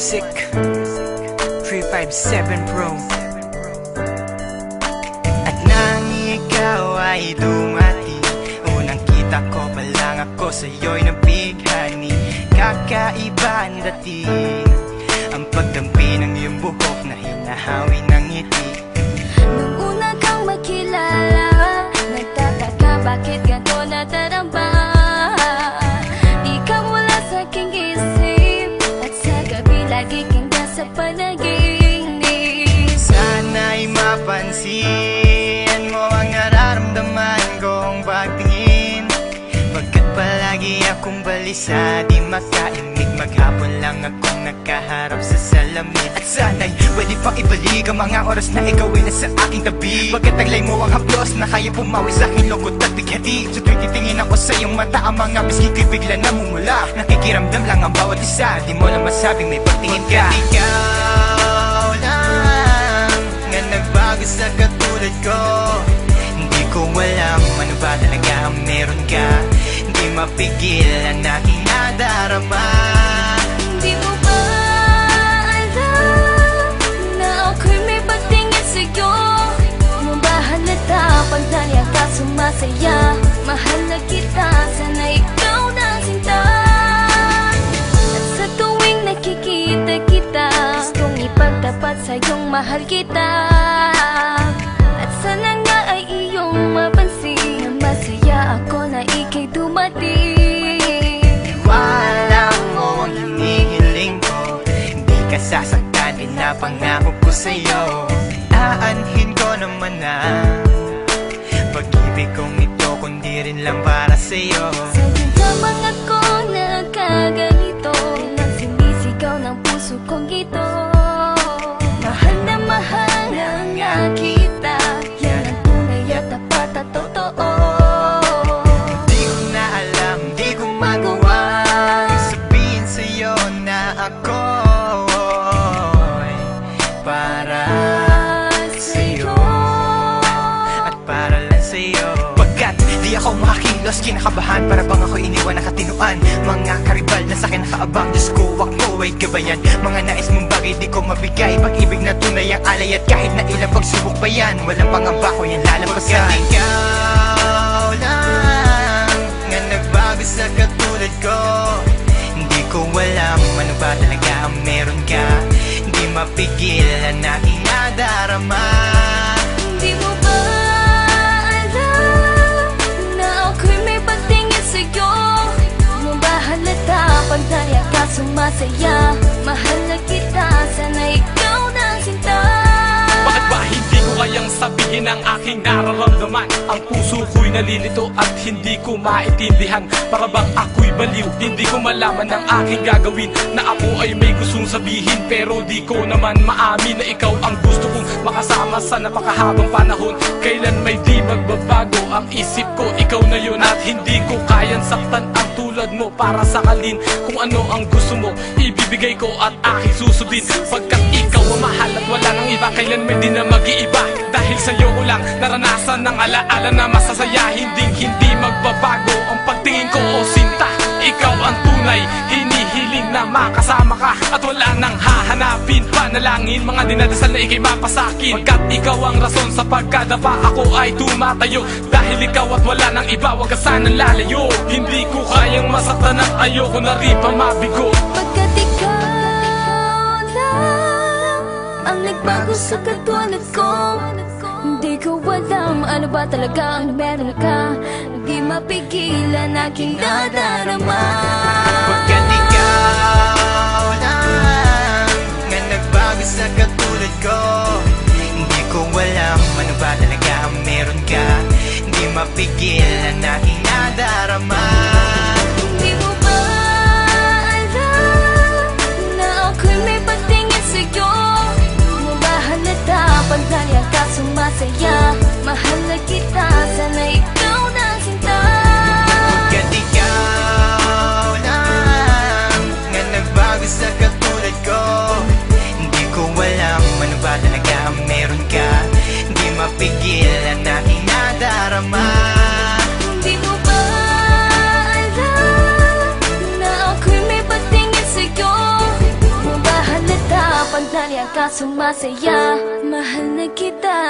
Music 357 Pro. At nang ikaw ay dumating, unang kita ko pa lang ako sa'yo'y nabighani. Kakaiba ang dating, ang pagdampi ng iyong buhok na hinahawi ng ngiti. Nung una kang makilala, nagtataka bakit ganito nadarama. Ikaw wala sa aking isip, at sa gabi lagi kang nasa panaginip. Sana'y mapansin mo ang nararamdaman kong pagtingin, pagkat palagi akong balisa, di makaimik. Maghapon lang akong nakaharap sa salamin. At sana'y pwede pang ibalik ang mga oras na ikaw ay nasa aking tabi, pagkat taglay mo ang haplos na kaya pumawi sa aking lungkot at bighati. Sa tuwing titingin ako sa iyong mata, ang mga bisgi ko'y bigla namumula. Nakikiramdam lang ang bawat isa, di mo lang masabing may pagtingin ka. Ikaw lang nga nagbago sa katulad ko. Hindi ko alam ano ba talaga ang meron ka. Hindi mapigil ang aking nadarama. Di mo ba alam na ako'y may pagtingin sa'yo? Mo ba halata pag naliya ka sumasaya? Mahal na kita, sana ikaw na sinta. At sa tuwing nakikita kita, gustong ipagtapat sa'yong mahal kita. At sana nga ay iyong mapansin na masaya ako na ika'y dumating. Wala mo ang hinihiling ko, hindi ka sasaktan, pinapangako ko sa'yo. Aanhin ko naman na pag-ibig kong ito, kundi rin lang para sa'yo. Sa'yo lamang ako nagkaganito, lang sinisigaw ng puso kong ito. Mahal na nga kita, yan ang tunay at tapat at totoo. Di ko na alam, di ko magawa sabihin sa'yo na ako'y para sa'yo at para lang sa'yo. Pagkat di ako makakilos, kinakabahan, para bang ako iniwan nakatinuan. Mga karibal na sa'kin nakaabang, Diyos ko, wag mo ay gabayan. Mga nais mong bagay di ko mabigay, pag-ibig na tunay ang alay. At kahit na ilang pagsubok pa yan, walang pangamba ko yan lalampasan. Pagkat ikaw lang nga nagbago sa katulad ko, hindi ko alam ano ba talaga ang meron ka. Hindi mapigil ang aking nadarama. Di mo ba alam na ako'y may pagtingin sa'yo? Mo ba halata pag naliya ka sumasaya? Mahal na kita, sana ikaw na sinta. Bakit ba hindi ko kayang sabihin ang aking nararamdaman? Ang puso ko'y nalilito at hindi ko maintindihan. Para bang ako'y baliw, hindi ko malaman ang aking gagawin. Na ako ay may gustong sabihin, pero di ko naman maamin na ikaw ang gusto kong makasama sa napakahabang panahon. Kailan may di magbabago ang isip ko, ikaw na yun. At hindi ko kayang saktan ang tulad mo para sakalin. Kung ano ang gusto mo, ibibigay ko at aking susundin. Pagkat ikaw ang mahal at wala nang iba, kailan may di na mag-iiba. Dahil sa'yo ko lang naranasan ng alaala na masasaya. Hindi magbabago ang pagtingin ko, o sinta. Ikaw ang tunay, hinihiling na makasama ka. At wala nang hahanapin, panalangin, mga dinadasal na ikay mapasakin. Pagkat ikaw ang rason sa pagkadapa, ako ay tumatayo. Dahil ikaw at wala nang iba, wag ka sanang lalayo. Hindi ko kayang masaktan at ayoko na rin pa mabigo. Pagkat ikaw lang ang nagbago sa katulad ko, hindi ko alam ano ba talaga ang meron ka. Hindi mapigilan aking nadarama. Pagkat ikaw lang nga nagbago sa katulad ko, hindi ko alam ano ba talaga ang meron ka. Hindi mapigil ang aking nadarama. Di mo ba alam na ako'y may pagtingin sa'yo? Mo ba halata pag naliya ka sumasaya? Mahal na kita, sana ikaw na sinta. Pagkat ikaw lang nga nagbago sa katulad ko, hindi ko alam ano ba talaga ang meron ka. Hindi mapigil ang aking nadarama. Di mo ba alam na ako'y may pagtingin sa'yo? Mo ba Pag naliya ka sumasaya, mahal na kita.